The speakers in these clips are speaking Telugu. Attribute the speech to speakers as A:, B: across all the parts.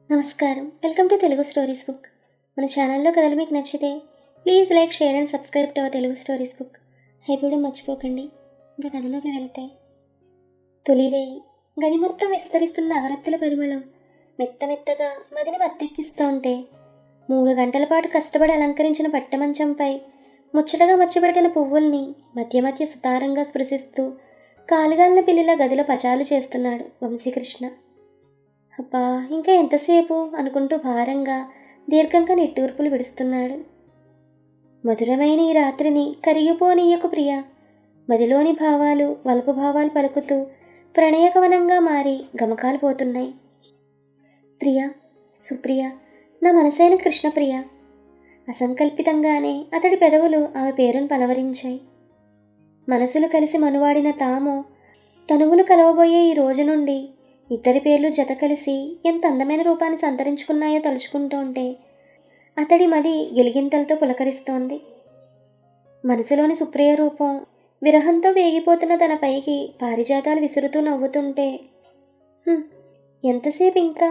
A: నమస్కారం, welcome to Telugu stories book. మన ఛానల్లో కథలు మీకు నచ్చితే please like, share and subscribe to our Telugu stories book. ఇప్పుడు మర్చిపోకండి. ఇంకా కథలోకి వెళ్తే, తొలిరేయి గది మొత్తం విస్తరిస్తున్న అగరత్తుల పరిమళం మెత్తమెత్తగా మదిని మత్తెక్కిస్తూ ఉంటే, 3 గంటల పాటు కష్టపడి అలంకరించిన పట్టమంచంపై ముచ్చటగా మచ్చబెట్టిన పువ్వుల్ని మధ్య మధ్య సుతారంగా స్పృశిస్తూ కాలుగాలిన పిల్లిలా గదిలో పచాలు చేస్తున్నాడు వంశీకృష్ణ. అబ్బా, ఇంకా ఎంతసేపు అనుకుంటూ భారంగా దీర్ఘంగా నిట్టూర్పులు విడుస్తున్నాడు. మధురమైన ఈ రాత్రిని కరిగిపోనీయకు ప్రియ. మదిలోని భావాలు వలపు భావాలు పలుకుతూ ప్రణయకవనంగా మారి గమకాలు పోతున్నాయి. ప్రియ, సుప్రియ, నా మనసైన కృష్ణప్రియ. అసంకల్పితంగానే అతడి పెదవులు ఆమె పేరును పలవరించాయి. మనసులు కలిసి మనువాడిన తాము తనువులు కలవబోయే ఈ రోజు నుండి ఇద్దరి పేర్లు జత కలిసి ఎంత అందమైన రూపాన్ని సంతరించుకున్నాయో తలుచుకుంటూ ఉంటే అతడి మది గిలిగింతలతో పులకరిస్తోంది. మనసులోని సుప్రియ రూపం విరహంతో వేగిపోతున్న తన పైకి పారిజాతాలు విసురుతూ నవ్వుతుంటే, ఎంతసేపు ఇంకా?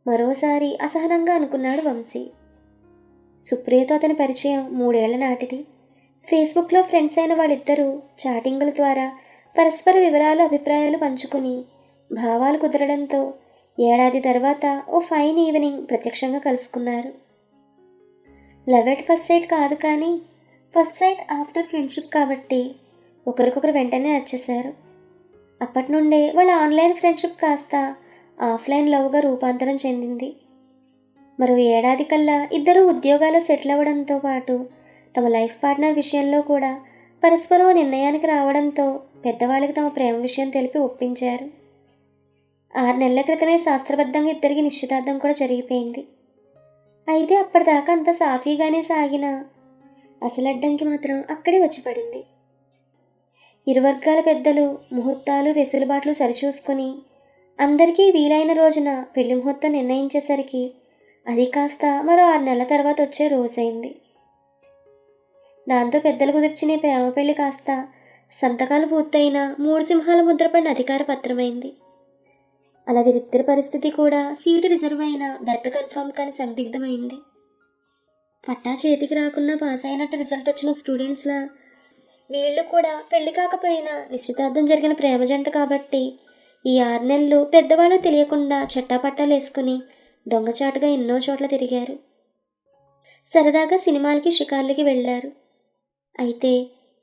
A: మరోసారి అసహనంగా అనుకున్నాడు వంశీ. సుప్రియతో అతని పరిచయం 3 ఏళ్ల నాటిది. ఫేస్బుక్లో ఫ్రెండ్స్ అయిన వాళ్ళిద్దరూ చాటింగుల ద్వారా పరస్పర వివరాలు, అభిప్రాయాలు పంచుకుని భావాలు కుదరడంతో ఏడాది తర్వాత ఓ ఫైన్ ఈవినింగ్ ప్రత్యక్షంగా కలుసుకున్నారు. లవ్ ఎట్ ఫస్ట్ సైట్ కాదు, కానీ ఫస్ట్ సైట్ ఆఫ్టర్ ఫ్రెండ్షిప్ కాబట్టి ఒకరికొకరు వెంటనే నచ్చేశారు. అప్పటి నుండే వాళ్ళ ఆన్లైన్ ఫ్రెండ్షిప్ కాస్త ఆఫ్లైన్ లవ్గా రూపాంతరం చెందింది. మరో ఏడాది కల్లా ఇద్దరూ ఉద్యోగాలు సెటిల్ అవ్వడంతో పాటు తమ లైఫ్ పార్ట్నర్ విషయంలో కూడా పరస్పరం నిర్ణయానికి రావడంతో పెద్దవాళ్ళకి తమ ప్రేమ విషయం తెలిపి ఒప్పించారు. 6 నెలల క్రితమే శాస్త్రబద్ధంగా ఇద్దరికి నిశ్చితార్థం కూడా జరిగిపోయింది. అయితే అప్పటిదాకా అంత సాఫీగానే సాగిన అసలు అడ్డంకి మాత్రం అక్కడే వచ్చి పడింది. ఇరు వర్గాల పెద్దలు ముహూర్తాలు, వెసులుబాట్లు సరిచూసుకొని అందరికీ వీలైన రోజున పెళ్లి ముహూర్తం నిర్ణయించేసరికి అది కాస్త మరో 6 నెలల తర్వాత వచ్చే రోజైంది. దాంతో పెద్దలు కుదిర్చిన ప్రేమ పెళ్లి కాస్త సంతకాలు పూర్తయిన 3 సింహాల ముద్రపడిన అధికార పత్రమైంది. అలా వీరిద్దరి పరిస్థితి కూడా సీటు రిజర్వ్ అయిన బెర్త్ కన్ఫర్మ్ కానీ సందిగ్ధమైంది. పట్టా చేతికి రాకున్నా పాస్ అయినట్టు రిజల్ట్ వచ్చిన స్టూడెంట్స్లా వీళ్ళు కూడా పెళ్లి కాకపోయినా నిశ్చితార్థం జరిగిన ప్రేమ జంట కాబట్టి ఈ 6 నెలలు పెద్దవాళ్ళు తెలియకుండా చట్టాపట్టాలు వేసుకుని దొంగచాటుగా ఎన్నో చోట్ల తిరిగారు. సరదాగా సినిమాలకి, షికార్లకి వెళ్ళారు. అయితే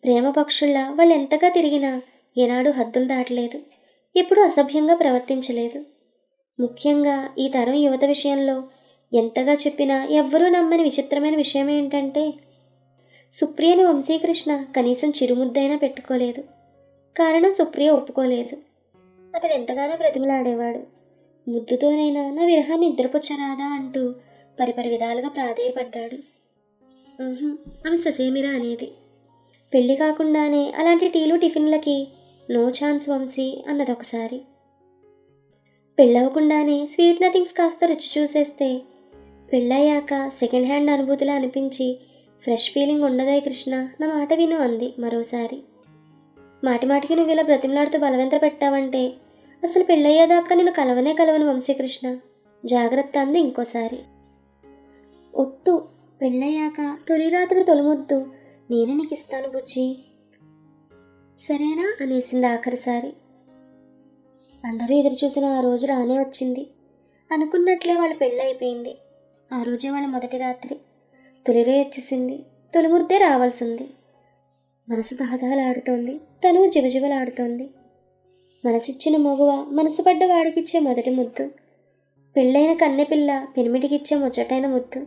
A: ప్రేమ పక్షుల్లా వాళ్ళు ఎంతగా తిరిగినా ఏనాడు హద్దులు దాటలేదు, ఎప్పుడూ అసభ్యంగా ప్రవర్తించలేదు. ముఖ్యంగా ఈ తరం యువత విషయంలో ఎంతగా చెప్పినా ఎవ్వరూ నమ్మని విచిత్రమైన విషయం ఏంటంటే, సుప్రియని వంశీకృష్ణ కనీసం చిరుముద్దైనా పెట్టుకోలేదు. కారణం సుప్రియ ఒప్పుకోలేదు. అతడు ఎంతగానో బ్రతిమలాడేవాడు. ముద్దుతోనైనా నా విరహాన్ని నిద్రపుచ్చరాదా అంటూ పరిపరి విధాలుగా ప్రాధేయపడ్డాడు. ఆమె ససేమిరా అనేది. పెళ్లి కాకుండానే అలాంటి టీలు, టిఫిన్లకి నో ఛాన్స్ వంశీ అన్నదొకసారి. పెళ్ళవకుండానే స్వీట్ నథింగ్స్ కాస్త రుచి చూసేస్తే పెళ్ళయ్యాక సెకండ్ హ్యాండ్ అనుభూతిలా అనిపించి ఫ్రెష్ ఫీలింగ్ ఉండదాయి కృష్ణ, నా మాట విను అంది మరోసారి. మాటిమాటికి నువ్వు ఇలా బ్రతిమలాడుతూ బలవంత పెట్టావంటే అసలు పెళ్ళయ్యేదాకా నేను కలవను వంశీకృష్ణ, జాగ్రత్త అంది ఇంకోసారి. ఒట్టు, పెళ్ళయ్యాక తొలి రాత్రి తొలిముద్దు నేనే నీకు ఇస్తాను బుజ్జి, సరేనా అనేసింది ఆఖరిసారి. అందరూ ఎదురు చూసిన ఆ రోజు రానే వచ్చింది. అనుకున్నట్లే వాళ్ళ పెళ్ళి అయిపోయింది. ఆ రోజే వాళ్ళ మొదటి రాత్రి. తొలిరే వచ్చేసింది. తొలిముద్దే రావాల్సింది. మనసు దహదహలాడుతోంది, తను జిగజిగలాడుతోంది. మనసిచ్చిన మగువ మనసు పడ్డ వాడికిచ్చే మొదటి ముద్దు, పెళ్ళైన కన్నెపిల్ల పెనిమిటికిచ్చే ముచ్చటైన ముద్దు,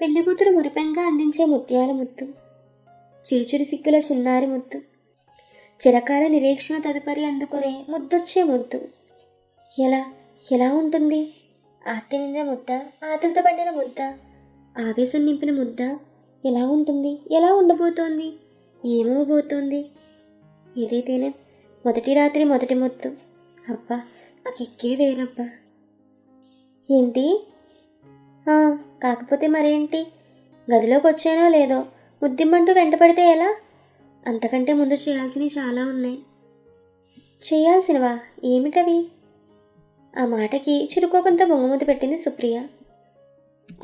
A: పెళ్లి కూతురు మురిపెంగా అందించే ముత్యాల ముద్దు, చిరుచురి సిగ్గుల చిన్నారి ముద్దు, చిరకాల నిరీక్షణ తదుపరి అందుకునే ముద్దొచ్చే ముద్దు. ఎలా ఉంటుంది? ఆర్తి నిండిన ముద్ద, ఆతృత పండిన ముద్ద, ఆవేశం నింపిన ముద్ద ఎలా ఉంటుంది? ఎలా ఉండబోతోంది? ఏమవబోతోంది? ఏదైతేనే మొదటి రాత్రి మొదటి ముద్దు. అబ్బా, ఆ కిక్కే వేరబ్బా. ఏంటి? కాకపోతే మరేంటి? గదిలోకి వచ్చానో లేదో ముద్దిమ్మంటూ వెంటపడితే ఎలా? అంతకంటే ముందు చేయాల్సినవి చాలా ఉన్నాయి. చేయాల్సినవా? ఏమిటవి? ఆ మాటకి చిరుకోపంతో బొంగుముద్దు పెట్టింది సుప్రియ.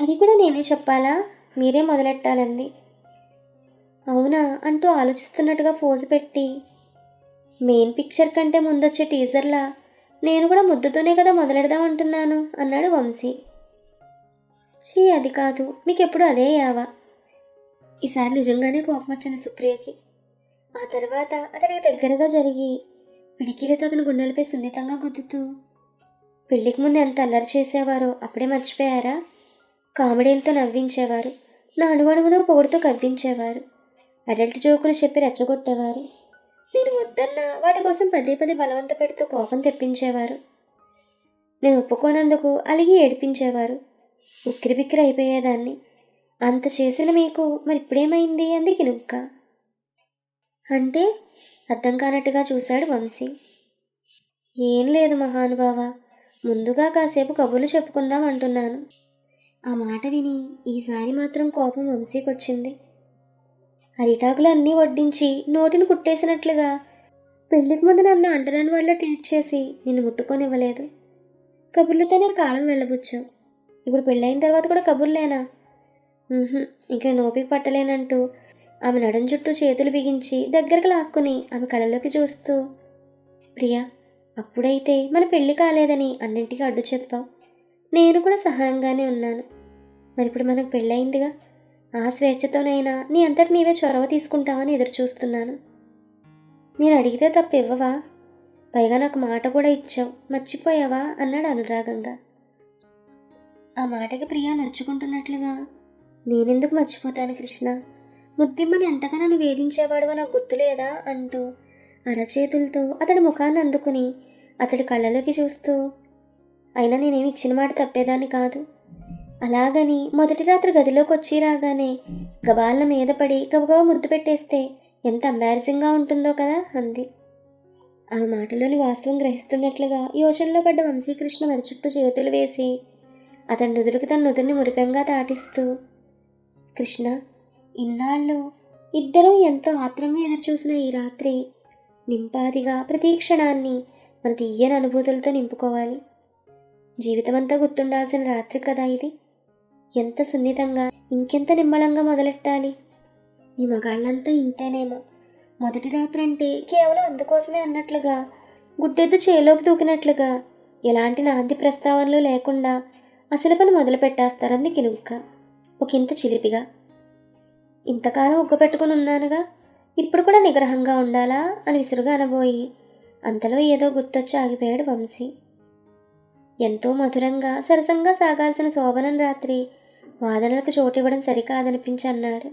A: అది కూడా నేనే చెప్పాలా, మీరే మొదలెట్టాలంది. అవునా అంటూ ఆలోచిస్తున్నట్టుగా పోజు పెట్టి, మెయిన్ పిక్చర్ కంటే ముందొచ్చే టీజర్లా నేను కూడా ముద్దుతోనే కదా మొదలెడదాం అంటున్నాను అన్నాడు వంశీ. చీ, అది కాదు, మీకెప్పుడు అదే యావా. ఈసారి నిజంగానే కోపం వచ్చింది సుప్రియకి. ఆ తర్వాత అతనికి దగ్గరగా జరిగి పిడికిలతో అతని గుండెలపై సున్నితంగా గుద్దుతూ, పెళ్లికి ముందు ఎంత అల్లరి చేసేవారో అప్పుడే మర్చిపోయారా? కామెడీలతో నవ్వించేవారు, నా అణువణువును పొగుడుతూ కవ్వించేవారు, అడల్ట్ జోకులు చెప్పి రెచ్చగొట్టేవారు, నేను వద్దన్నా వాటి కోసం పదే పదే బలవంత పెడుతూ కోపం తెప్పించేవారు, నేను ఒప్పుకోనందుకు అలిగి ఏడిపించేవారు, ఉక్కిరి బిక్కిరి అయిపోయేదాన్ని. అంత చేసిన మీకు మరి ఇప్పుడేమైంది అంది కినుక్క. అంటే అర్థం కానట్టుగా చూశాడు వంశీ. ఏం లేదు మహానుభావ, ముందుగా కాసేపు కబుర్లు చెప్పుకుందాం అంటున్నాను. ఆ మాట విని ఈసారి మాత్రం కోపం వంశీకి వచ్చింది. అరిటాకులు అన్నీ వడ్డించి నోటిని కుట్టేసినట్లుగా పెళ్లికి ముందు నన్ను అంటరాని వాళ్ళ ట్రీట్ చేసి నిన్ను ముట్టుకొనివ్వలేదు. కబుర్లతోనే కాలం వెళ్ళబుచ్చావు. ఇప్పుడు పెళ్ళైన తర్వాత కూడా కబుర్లేనా? ఇంకా నోపిక పట్టలేనంటూ ఆమె నడుం చుట్టూ చేతులు బిగించి దగ్గరకు లాక్కుని ఆమె కళ్ళలోకి చూస్తూ, ప్రియా, అప్పుడైతే మన పెళ్లి కాలేదని అన్నింటికీ అడ్డు చెప్పావు. నేను కూడా సహాయంగానే ఉన్నాను. మరి ఇప్పుడు మనకు పెళ్ళయిందిగా, ఆ స్వేచ్ఛతోనైనా నీ అంతటి నీవే చొరవ తీసుకుంటావని ఎదురు చూస్తున్నాను. నేను అడిగితే తప్పు ఇవ్వవా? పైగా నాకు మాట కూడా ఇచ్చావు, మర్చిపోయావా అన్నాడు అనురాగంగా. ఆ మాటకి ప్రియా నొచ్చుకుంటున్నట్లుగా, నేనెందుకు మర్చిపోతాను కృష్ణ, ముద్దిమ్మని ఎంతగా నన్ను వేధించేవాడువో నాకు గుర్తులేదా అంటూ అరచేతులతో అతడి ముఖాన్ని అందుకుని అతడి కళ్ళలోకి చూస్తూ, అయినా నేనేమి ఇచ్చిన మాట తప్పేదాన్ని కాదు. అలాగని మొదటి రాత్రి గదిలోకి వచ్చి రాగానే గబాలన మీద పడి గబగబా ముద్దు పెట్టేస్తే ఎంత ఎంబారసింగ్గా ఉంటుందో కదా అంది. ఆమె మాటలోని వాస్తవం గ్రహిస్తున్నట్లుగా యోచనలో పడ్డ వంశీకృష్ణ మెడ చుట్టూ చేతులు వేసి అతని నుదురుకి తన నుదురిని మురిపెంగా దాటిస్తూ, కృష్ణ, ఇన్నాళ్ళు ఇద్దరం ఎంతో ఆత్రంగా ఎదురుచూసిన ఈ రాత్రి నింపాదిగా ప్రతి క్షణాన్ని మన తీయని అనుభూతులతో నింపుకోవాలి. జీవితమంతా గుర్తుండాల్సిన రాత్రి కదా ఇది. ఎంత సున్నితంగా, ఇంకెంత నిమ్మలంగా మొదలెట్టాలి. ఈ మగాళ్ళంతా ఇంతేనేమో. మొదటి రాత్రి అంటే కేవలం అందుకోసమే అన్నట్లుగా, గుడ్డెద్దు చేలోకి దూకినట్లుగా, ఎలాంటి నాంది ప్రస్తావనలు లేకుండా అసలు పని మొదలు పెట్టేస్తారంది కినుక్క ఒకంత చిలిపిగా. ఇంతకాలం ఉగ్గపెట్టుకుని ఉన్నానుగా, ఇప్పుడు కూడా నిగ్రహంగా ఉండాలా అని విసురుగా అనబోయి అంతలో ఏదో గుర్తొచ్చి ఆగిపోయాడు వంశీ. ఎంతో మధురంగా సరసంగా సాగాల్సిన శోభనం రాత్రి వాదనలకు చోటివ్వడం సరికాదనిపించి అన్నాడు,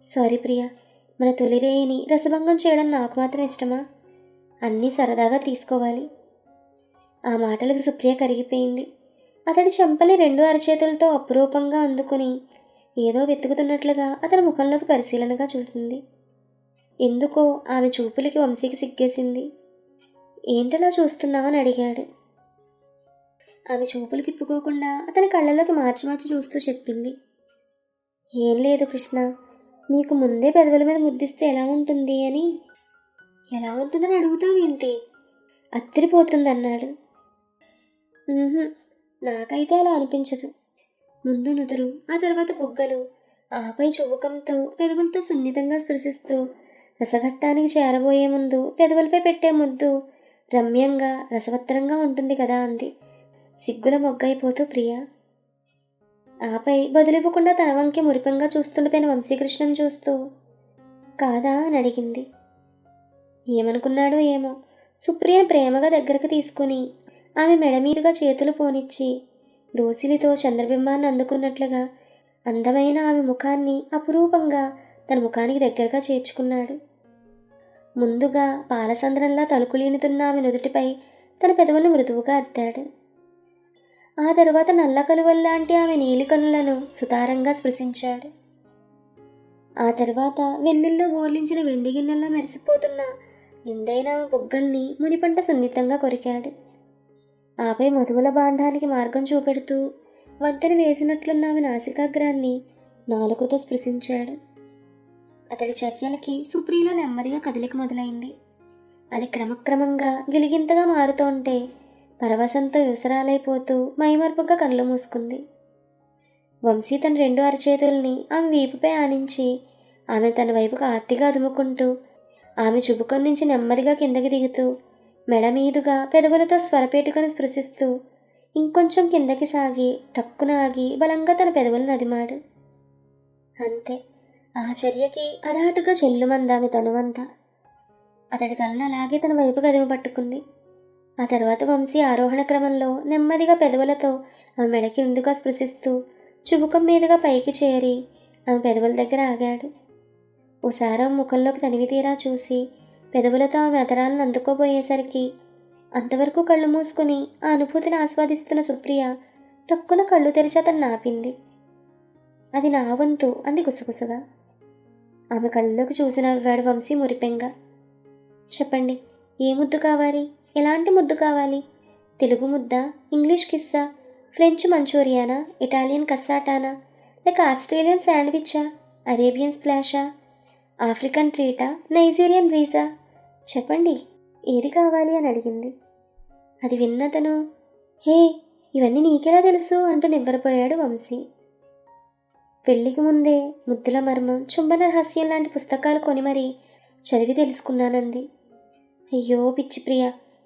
A: సారీ ప్రియా, మన తొలి రేయిని రసభంగం చేయడం నాకు మాత్రం ఇష్టమా? అన్నీ సరదాగా తీసుకోవాలి. ఆ మాటలకు సుప్రియ కరిగిపోయింది. అతడి చెంపలి రెండు అరచేతులతో అపురూపంగా అందుకుని ఏదో వెతుకుతున్నట్లుగా అతని ముఖంలోకి పరిశీలనగా చూసింది. ఎందుకో ఆమె చూపులకి వంశీకి సిగ్గేసింది. ఏంటలా చూస్తున్నావు అని అడిగాడు. ఆమె చూపులు తిప్పుకోకుండా అతని కళ్ళలోకి మార్చి మార్చి చూస్తూ చెప్పింది, ఏం లేదు కృష్ణ, మీకు ముందే పెదవుల మీద ముద్దిస్తే ఎలా ఉంటుంది అని. ఎలా ఉంటుందని అడుగుతావేంటి? అత్తిరిపోతుందన్నాడు. నాకైతే అలా అనిపించదు. ముందు నుదురు, ఆ తర్వాత బుగ్గలు, ఆపై చువ్వకంతో పెదవులతో సున్నితంగా స్పృశిస్తూ రసఘట్టానికి చేరబోయే ముందు పెదవులపై పెట్టే ముద్దు రమ్యంగా రసవత్తరంగా ఉంటుంది కదా అంది సిగ్గుల మొగ్గైపోతూ ప్రియ. ఆపై బదులివ్వకుండా తన వంకి మురిపంగా చూస్తుండిపోయిన వంశీకృష్ణను చూస్తూ, కాదా అని అడిగింది. ఏమనుకున్నాడో ఏమో, సుప్రియ ప్రేమగా దగ్గరకు తీసుకుని ఆమె మెడ మీదుగా చేతులు పోనిచ్చి దోసిలితో చంద్రబింబాన్ని అందుకున్నట్లుగా అందమైన ఆమె ముఖాన్ని అపురూపంగా తన ముఖానికి దగ్గరగా చేర్చుకున్నాడు. ముందుగా పాలసంద్రంలా తలుకులీనుతున్న ఆమె నుదుటిపై తన పెదవులను మృదువుగా అద్దాడు. ఆ తరువాత నల్ల కలువల్లాంటి ఆమె నీలి కనులను సుతారంగా స్పృశించాడు. ఆ తర్వాత వెన్నెల్లో బోర్లించిన వెండి గిన్నెల్లో మెరిసిపోతున్న నిండైన ఆమె బుగ్గల్ని మునిపంట సున్నితంగా కొరికాడు. ఆపై మధువుల బాంధానికి మార్గం చూపెడుతూ వంతెన వేసినట్లున్న ఆమె నాసికాగ్రాన్ని నాలుకతో స్పృశించాడు. అతడి చర్యలకి సుప్రియలో నెమ్మదిగా కదలిక మొదలైంది. అది క్రమక్రమంగా గిలిగింతగా మారుతోంటే పరవశంతో విసరాలైపోతూ మైమర్పుగా కళ్ళు మూసుకుంది. వంశీ తన 2 అరచేతుల్ని ఆమె వీపుపై ఆనించి ఆమె తన వైపుకు ఆర్తిగా అదుముకుంటూ ఆమె చుబుకం నుంచి నెమ్మదిగా కిందకి దిగుతూ మెడ మీదుగా పెదవులతో స్వరపేటుకొని స్పృశిస్తూ ఇంకొంచెం కిందకి సాగి టక్కున ఆగి బలంగా తన పెదవులను అదిమాడు. అంతే, ఆ చర్యకి అదాటుగా చెల్లుమందామె తనువంతా. అతడి తలను అలాగే తన వైపు గదిమ పట్టుకుంది. ఆ తర్వాత వంశీ ఆరోహణ క్రమంలో నెమ్మదిగా పెదవులతో ఆమె మెడ కిందుగా స్పృశిస్తూ చుబుకం మీదుగా పైకి చేరి ఆమె పెదవుల దగ్గర ఆగాడు. ఓసారి ముఖంలోకి తనివి తీరా చూసి పెదవులతో ఆమె అతరాలను అందుకోబోయేసరికి అంతవరకు కళ్ళు మూసుకుని ఆ అనుభూతిని ఆస్వాదిస్తున్న సుప్రియ టక్కున కళ్ళు తెరిచి అతన్ని ఆపింది. అది నా వంతు అంది గుసగుసగా. ఆమె కళ్ళలోకి చూసి నవ్వాడు వంశీ మురిపెంగా. చెప్పండి, ఏ ముద్దు కావాలి? ఎలాంటి ముద్దు కావాలి? తెలుగు ముద్ద, ఇంగ్లీష్ కిస్సా, ఫ్రెంచ్ మంచూరియానా, ఇటాలియన్ కస్సాటానా, లేక ఆస్ట్రేలియన్ శాండ్విచ్చా, అరేబియన్ స్ప్లాషా, ఆఫ్రికన్ ట్రీటా, నైజీరియన్ బ్రీజా? చెప్పండి, ఏది కావాలి అని అడిగింది. అది విన్నతను హే, ఇవన్నీ నీకెలా తెలుసు అంటూ నివ్వరపోయాడు వంశీ. పెళ్లికి ముందే ముద్దుల మర్మం, చుంబన రహస్యం లాంటి పుస్తకాలు కొని మరీ చదివి తెలుసుకున్నానంది. అయ్యో పిచ్చి ప్రియ,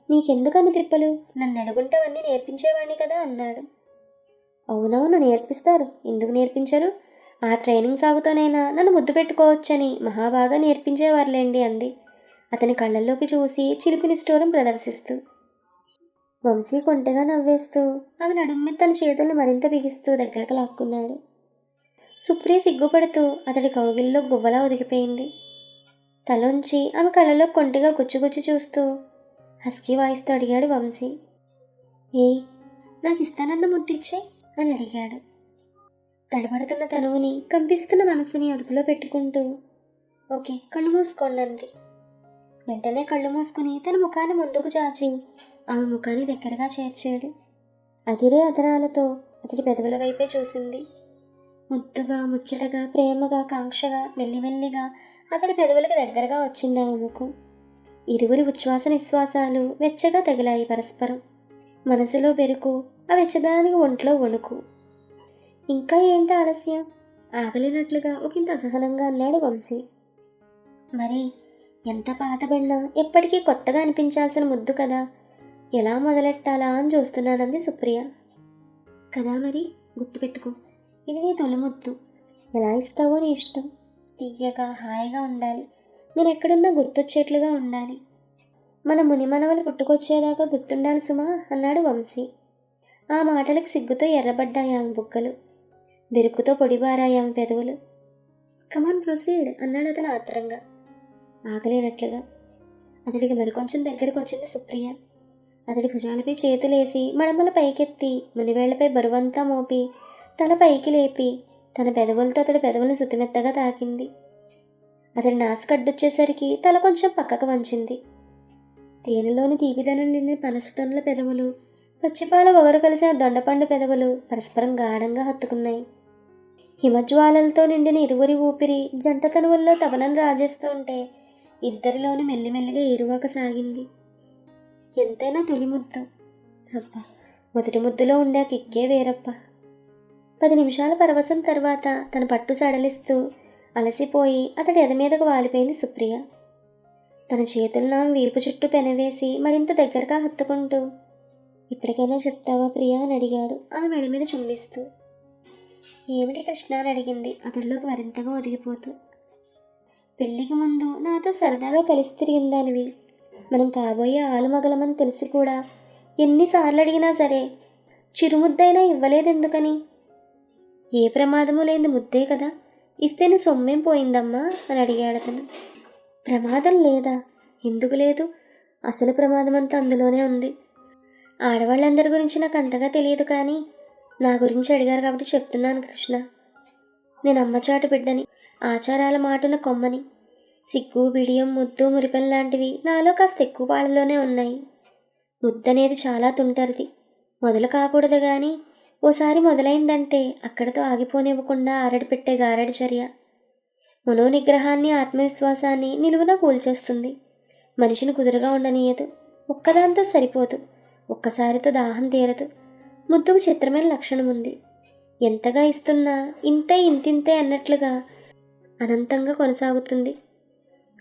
A: నీకెందుకని తిప్పలు? నన్ను అడుగుంటావన్నీ నేర్పించేవాణ్ణి కదా అన్నాడు. అవునవును నేర్పిస్తారు, ఎందుకు నేర్పించరు? ఆ ట్రైనింగ్ సాగుతోనైనా నన్ను ముద్దు పెట్టుకోవచ్చని మహాబాగా నేర్పించేవారులేండి అంది అతని కళ్ళల్లోకి చూసి చిలిపి నిష్ఠూరం ప్రదర్శిస్తూ. వంశీ కొంటెగా నవ్వేస్తూ ఆమె నడుము మీద తన చేతుల్ని మరింత బిగిస్తూ దగ్గరకు లాక్కున్నాడు. సుప్రియ సిగ్గుపడుతూ అతడి కౌగిల్లో గువ్వలా ఒదిగిపోయింది. తలొంచి ఆమె కళ్ళలో కొంటెగా గుచ్చుగుచ్చి చూస్తూ హస్కీ వాయిస్తూ అడిగాడు వంశీ. నాకు ఇస్తానన్న ముద్దిచ్చే అని అడిగాడు. తడబడుతున్న తనువుని, కంపిస్తున్న మనసుని అదుపులో పెట్టుకుంటూ ఓకే, కళ్ళు మూసుకోండి అంది. వెంటనే కళ్ళు మూసుకుని తన ముఖాన్ని ముందుకు చాచి ఆమె ముఖాన్ని దగ్గరగా చేర్చాడు. అదిరే అదరాలతో అతడి పెదవుల వైపే చూసింది. ముద్దుగా, ముచ్చటగా, ప్రేమగా, కాంక్షగా, మెల్లిమెల్లిగా అతడి పెదవులకు దగ్గరగా వచ్చింది ఆమె ముఖం. ఇరువురి ఉచ్ఛ్వాస నిశ్వాసాలు వెచ్చగా తగిలాయి పరస్పరం. మనసులో బెరుకు, ఆ వెచ్చదానికి ఒంట్లో వణుకు. ఇంకా ఏంటి ఆలస్యం? ఆగలేనట్లుగా ఒకంత అసహనంగా అన్నాడు వంశీ. మరి ఎంత పాతబడినా ఎప్పటికీ కొత్తగా అనిపించాల్సిన ముద్దు కదా, ఎలా మొదలెట్టాలా అని చూస్తున్నానంది సుప్రియ. కదా మరి, గుర్తుపెట్టుకో, ఇది నీ తొలి ముద్దు. ఎలా ఇస్తావో నీ ఇష్టం. తీయగా, హాయిగా ఉండాలి. నేను ఎక్కడున్నా గుర్తొచ్చేట్లుగా ఉండాలి. మన మునిమనవలు పుట్టుకొచ్చేదాకా గుర్తుండాలి సుమా అన్నాడు వంశీ. ఆ మాటలకు సిగ్గుతో ఎర్రబడ్డాయి ఆమె బుగ్గలు. బెరుకుతో పొడిబారాయి ఆమె పెదవులు. కమాన్ ప్రొసీడ్ అన్నాడు అతను ఆత్రంగా, ఆగలేనట్లుగా. అతడికి మరికొంచెం దగ్గరకు వచ్చింది సుప్రియ. అతడి భుజాలపై చేతులేసి మడమల పైకెత్తి మునివేళ్లపై బరువంతా మోపి తల పైకి లేపి తన పెదవులతో అతడి పెదవులను సుతిమెత్తగా తాకింది. అతడి నాసుకడ్డొచ్చేసరికి తల కొంచెం పక్కకు వంచింది. తేనెలోని తీపిదనం నిండిన పనసతొనల పెదవులు, పచ్చిపాల ఒగరు కలిసిన దొండపండు పెదవులు పరస్పరం గాఢంగా హత్తుకున్నాయి. హిమజ్వాలలతో నిండిన ఇరువురి ఊపిరి జంట కనువుల్లో తపనం రాజేస్తూ ఉంటే ఇద్దరిలోనూ మెల్లిమెల్లిగా ఏరువాక సాగింది. ఎంతైనా తొలి ముద్దు. అబ్బా, మొదటి ముద్దులో ఉండే కిక్కే వేరప్ప. 10 నిమిషాల పరవశం తర్వాత తన పట్టు సడలిస్తూ అలసిపోయి అతడి ఎద మీదకు వాలిపోయింది సుప్రియ. తన చేతులను ఆమె వీపు చుట్టూ పెనవేసి మరింత దగ్గరగా హత్తుకుంటూ ఇప్పటికైనా చెప్తావా ప్రియా అని అడిగాడు ఆమె మెడ మీద చుంబిస్తూ. ఏమిటి కృష్ణ అని అడిగింది అతడిలోకి మరింతగా ఒదిగిపోతూ. పెళ్లికి ముందు నాతో సరదాగా కలిసి తిరిగిందానివి. మనం కాబోయే ఆలుమగలమని తెలిసి కూడా ఎన్నిసార్లు అడిగినా సరే చిరుముద్దైనా ఇవ్వలేదెందుకని? ఏ ప్రమాదము లేని ముద్దే కదా, ఇస్తే నీ సొమ్మేం పోయిందమ్మా అని అడిగాడు అతను. ప్రమాదం లేదా? ఎందుకు లేదు? అసలు ప్రమాదం అంతా అందులోనే ఉంది. ఆడవాళ్ళందరి గురించి నాకు అంతగా తెలియదు, కానీ నా గురించి అడిగారు కాబట్టి చెప్తున్నాను కృష్ణ. నేను అమ్మచాటు బిడ్డని, ఆచారాల మాటున కొమ్మని. సిగ్గు, బిడియం, ముద్దు, మురిపెం లాంటివి నాలో కాస్త ఎక్కువ పాళ్ళలోనే ఉన్నాయి. ముద్దనేది చాలా తుంటరిది, మొదలు కాకూడదు కానీ ఓసారి మొదలైందంటే అక్కడితో ఆగిపోనివ్వకుండా ఆరడి పెట్టే గారడి చర్య. మనోనిగ్రహాన్ని, ఆత్మవిశ్వాసాన్ని నిలువునా కూల్చేస్తుంది. మనిషిని కుదురుగా ఉండనీయదు. ఒక్కదాంతో సరిపోదు, ఒక్కసారితో దాహం తీరదు. ముద్దుకు చిత్రమైన లక్షణం ఉంది. ఎంతగా ఇస్తున్నా ఇంతే ఇంతింతే అన్నట్లుగా అనంతంగా కొనసాగుతుంది.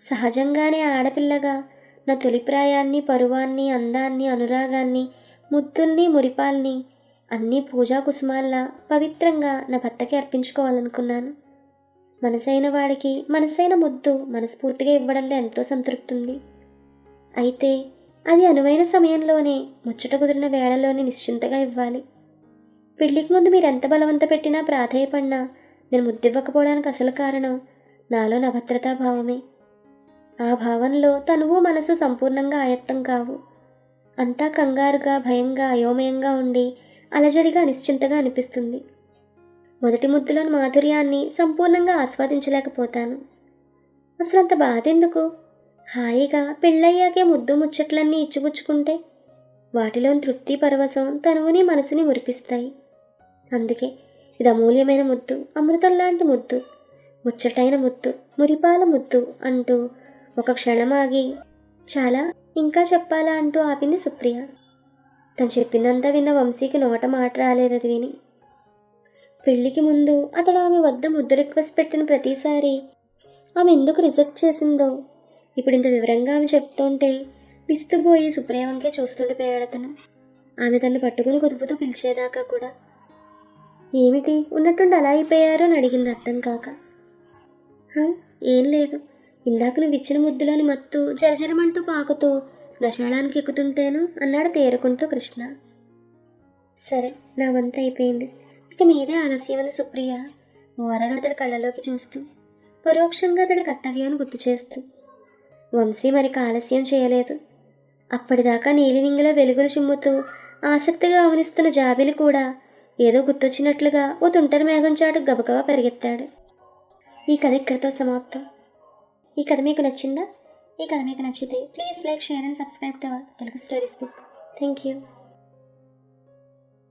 A: సహజంగానే ఆడపిల్లగా నా తొలి ప్రాయాన్ని, పరువాన్ని, అందాన్ని, అనురాగాన్ని, ముద్దుల్ని, మురిపాల్ని అన్నీ పూజా కుసుమాల్లా పవిత్రంగా నా భర్తకి అర్పించుకోవాలనుకున్నాను. మనసైన వాడికి మనసైన ముద్దు మనస్ఫూర్తిగా ఇవ్వడంలో ఎంతో సంతృప్తి ఉంది. అయితే అది అనువైన సమయంలోనే, ముచ్చట కుదిరిన వేళలోనే నిశ్చింతగా ఇవ్వాలి. పెళ్లికి ముందు మీరు ఎంత బలవంత పెట్టినా, ప్రాధేయపడినా నేను ముద్దివ్వకపోవడానికి అసలు కారణం నాలో అభద్రతా భావమే. ఆ భావంలో తనువు మనసు సంపూర్ణంగా ఆయత్తం కావు. అంతా కంగారుగా, భయంగా, అయోమయంగా ఉండి అలజడిగా, నిశ్చింతగా అనిపిస్తుంది. మొదటి ముద్దులోని మాధుర్యాన్ని సంపూర్ణంగా ఆస్వాదించలేకపోతాను. అసలు అంత బాధ ఎందుకు? హాయిగా పెళ్ళయ్యాకే ముద్దు ముచ్చట్లన్నీ ఇచ్చిపుచ్చుకుంటే వాటిలోని తృప్తి, పరవశం తనువుని మనసుని మురిపిస్తాయి. అందుకే ఇది అమూల్యమైన ముద్దు, అమృతం లాంటి ముద్దు, ముచ్చటైన ముద్దు, మురిపాల ముద్దు అంటూ ఒక క్షణం ఆగి, చాలా ఇంకా చెప్పాలా అంటూ ఆపింది సుప్రియ. తను చెప్పిందంతా విన్న వంశీకి నోట మాట రాలేదు అది విని. పెళ్లికి ముందు అతడు ఆమె వద్ద ముద్దు రిక్వెస్ట్ పెట్టిన ప్రతిసారి ఆమె ఎందుకు రిజెక్ట్ చేసిందో ఇప్పుడు ఇంత వివరంగా ఆమె చెప్తుంటే పిస్తుపోయి సుప్రియ వంకే చూస్తుండిపోయాడు అతను. ఆమె తను పట్టుకుని కుదుపుతూ పిలిచేదాకా కూడా. ఏమిటి ఉన్నట్టుండి అలా అయిపోయారు అని అడిగింది అర్థం కాక. ఏం లేదు, ఇందాక నువ్వు ఇచ్చిన ముద్దులోని మత్తు జరజరమంటూ పాకుతూ దశాళానికి ఎక్కుతుంటేను అన్నాడు తేరుకుంటూ కృష్ణ. సరే, నా వంత అయిపోయింది, ఇక మీదే ఆలస్యం అని సుప్రియ ఓరగా అతడి కళ్ళలోకి చూస్తూ, పరోక్షంగా అతడి కర్తవ్యాన్ని గుర్తు చేస్తూ. వంశీ మరికి ఆలస్యం చేయలేదు. అప్పటిదాకా నీలినింగిలో వెలుగులు చిమ్ముతూ ఆసక్తిగా గమనిస్తున్న జాబిలి కూడా ఏదో గుర్తొచ్చినట్లుగా ఓ తుంటరి మేఘం చాటు గబగబా పరిగెత్తాడు. ఈ కథ ఇక్కడితో సమాప్తం. ఈ కథ మీకు నచ్చిందా? ఈ కథ మీకు నచ్చితే please like, share and subscribe to our Telugu stories book. Thank you.